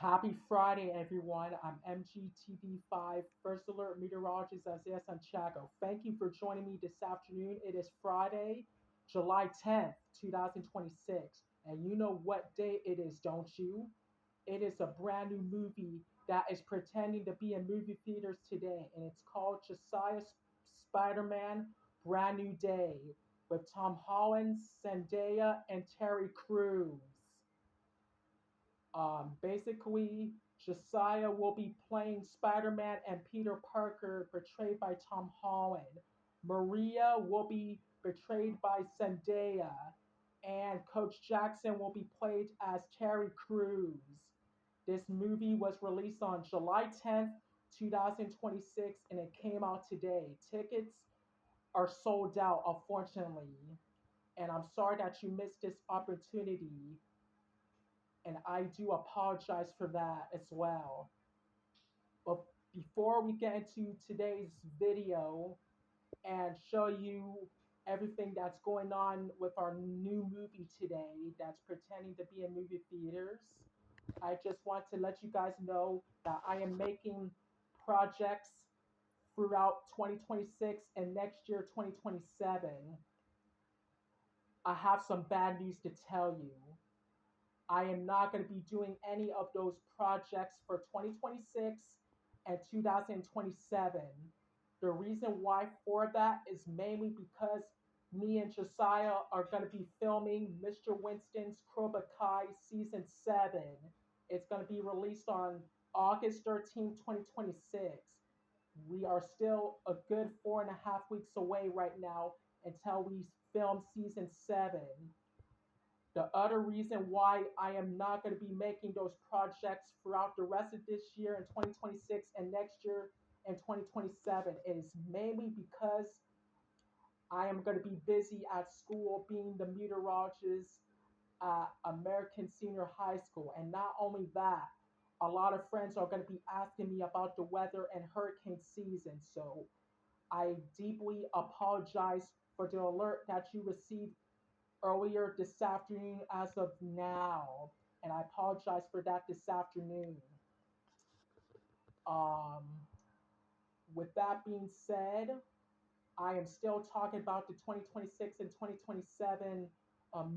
Happy Friday, everyone. I'm MGTV5 First Alert Meteorologist Josiah Santiago. Thank you for joining me this afternoon. It is Friday, July 10th, 2026. And you know what day it is, don't you? It is a brand new movie that is pretending to be in movie theaters today. And it's called Josiah Spider Man Brand New Day with Tom Holland, Zendaya, and Terry Crews. Basically, Josiah will be playing Spider Man and Peter Parker, portrayed by Tom Holland. Maria will be portrayed by Zendaya. And Coach Jackson will be played as Terry Crews. This movie was released on July 10th, 2026, and it came out today. Tickets are sold out, unfortunately. And I'm sorry that you missed this opportunity, and I do apologize for that as well. But before we get into today's video and show you everything that's going on with our new movie today that's pretending to be in movie theaters, I just want to let you guys know that I am making projects throughout 2026 and next year 2027. I have some bad news to tell you. I am not going to be doing any of those projects for 2026 and 2027. The reason why for that is mainly because me and Josiah are going to be filming Mr. Winston's Cobra Kai Season 7. It's going to be released on August 13th, 2026. We are still a good 4.5 weeks away right now until we film Season 7. The other reason why I am not going to be making those projects throughout the rest of this year in 2026 and next year in 2027 is mainly because I am going to be busy at school being the meteorologist at American Senior High School. And not only that, a lot of friends are going to be asking me about the weather and hurricane season. So I deeply apologize for the alert that you received earlier this afternoon as of now, and I apologize for that this afternoon. Um, with that being said, I am still talking about the 2026 and 2027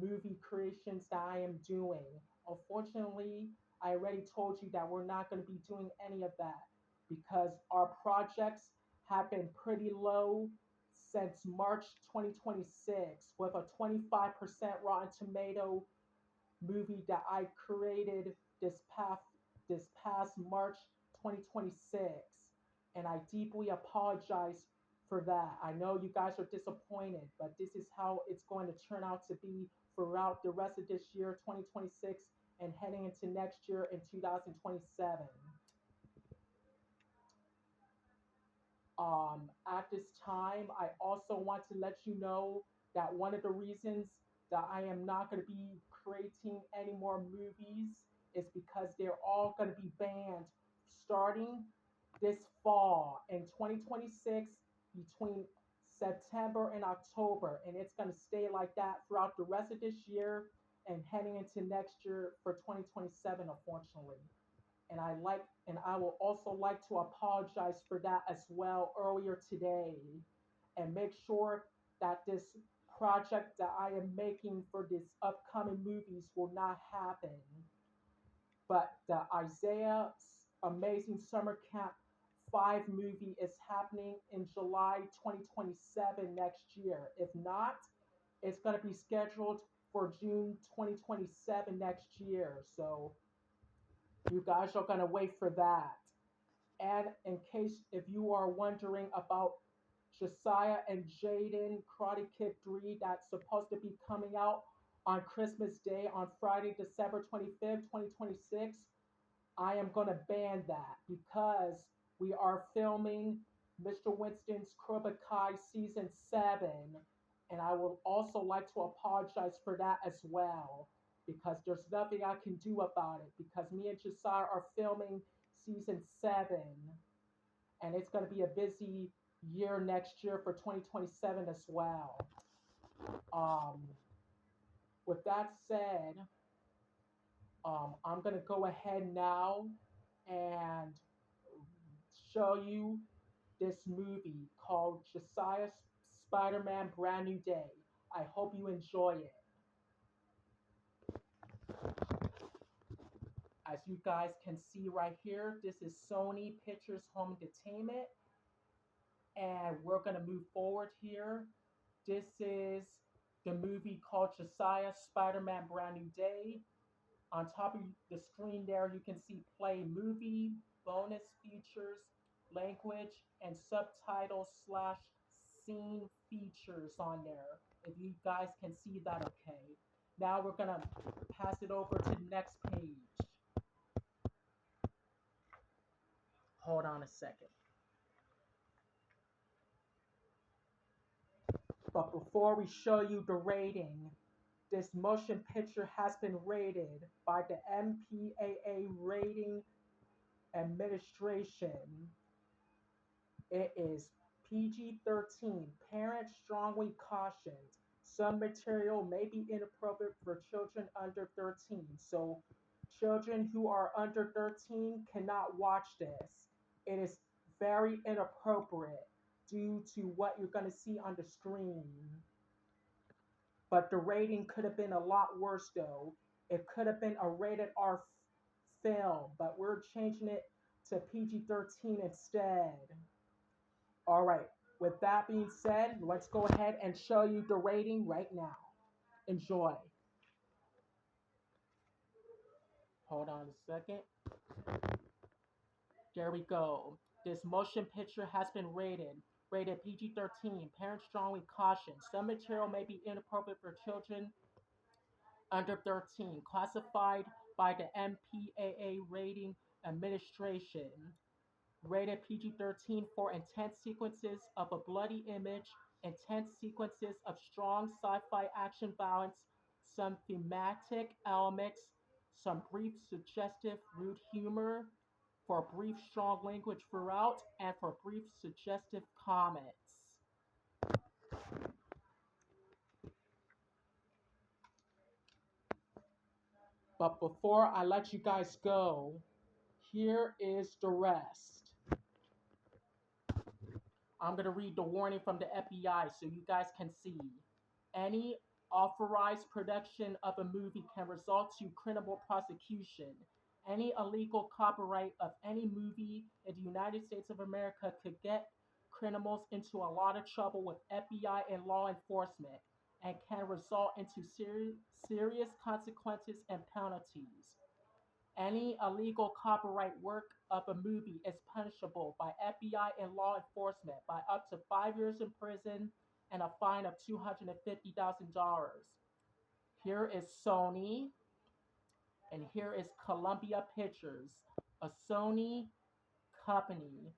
movie creations that I am doing. Unfortunately, I already told you that we're not going to be doing any of that because our projects have been pretty low since March 2026 with a 25% Rotten Tomato movie that I created this past March 2026, and I deeply apologize for that. I know you guys are disappointed, but this is how it's going to turn out to be throughout the rest of this year, 2026, and heading into next year in 2027. At this time, I also want to let you know that one of the reasons that I am not going to be creating any more movies is because they're all going to be banned starting this fall in 2026 between September and October. And it's going to stay like that throughout the rest of this year and heading into next year for 2027, unfortunately. And I will also like to apologize for that as well earlier today and make sure that this project that I am making for these upcoming movies will not happen. But the Isaiah's Amazing Summer Camp 5 movie is happening in July 2027 next year. If not, it's going to be scheduled for June 2027 next year. So you guys are going to wait for that. And in case if you are wondering about Josiah and Jaden Karate Kid 3 that's supposed to be coming out on Christmas Day on Friday, December 25th, 2026, I am going to ban that because we are filming Mr. Winston's Cobra Kai Season 7. And I would also like to apologize for that as well because there's nothing I can do about it because me and Josiah are filming Season 7. And it's going to be a busy year next year for 2027 as well. Um, with that said, I'm gonna go ahead now and show you this movie called Josiah Spider-Man Brand New Day. I hope you enjoy it. As you guys can see right here, this is Sony Pictures Home Entertainment, and we're going to move forward here. This is the movie called Josiah Spider-Man Brand New Day. On top of the screen there, you can see play movie, bonus features, language, and subtitles slash scene features on there. If you guys can see that okay. Now we're going to pass it over to the next page. Hold on a second. But before we show you the rating, this motion picture has been rated by the MPAA Rating Administration. It is PG-13. Parents strongly cautioned. Some material may be inappropriate for children under 13. So children who are under 13 cannot watch this. It is very inappropriate due to what you're going to see on the screen. But the rating could have been a lot worse though. It could have been a rated R film, but we're changing it to PG-13 instead. All right, with that being said, let's go ahead and show you the rating right now. Enjoy. Hold on a second. There we go. This motion picture has been rated PG-13. Parents strongly caution. Some material may be inappropriate for children under 13, classified by the MPAA Rating Administration. Rated PG-13 for intense sequences of a bloody image, intense sequences of strong sci-fi action violence, some thematic elements, some brief suggestive rude humor, for brief strong language throughout, and for brief suggestive comments. But before I let you guys go, here is the rest. I'm going to read the warning from the FBI so you guys can see. Any authorized production of a movie can result to criminal prosecution. Any illegal copyright of any movie in the United States of America could get criminals into a lot of trouble with FBI and law enforcement and can result into serious consequences and penalties. Any illegal copyright work of a movie is punishable by FBI and law enforcement by up to 5 years in prison and a fine of $250,000. Here is Sony, and here is Columbia Pictures, a Sony company.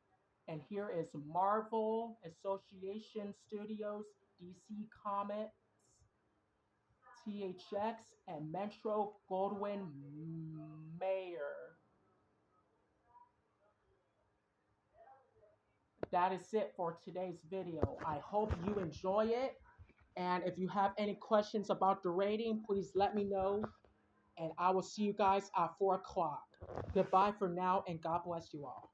And here is Marvel Association Studios, DC Comics, THX, and Metro Goldwyn Mayer. That is it for today's video. I hope you enjoy it. And if you have any questions about the rating, please let me know. And I will see you guys at 4 o'clock. Goodbye for now, and God bless you all.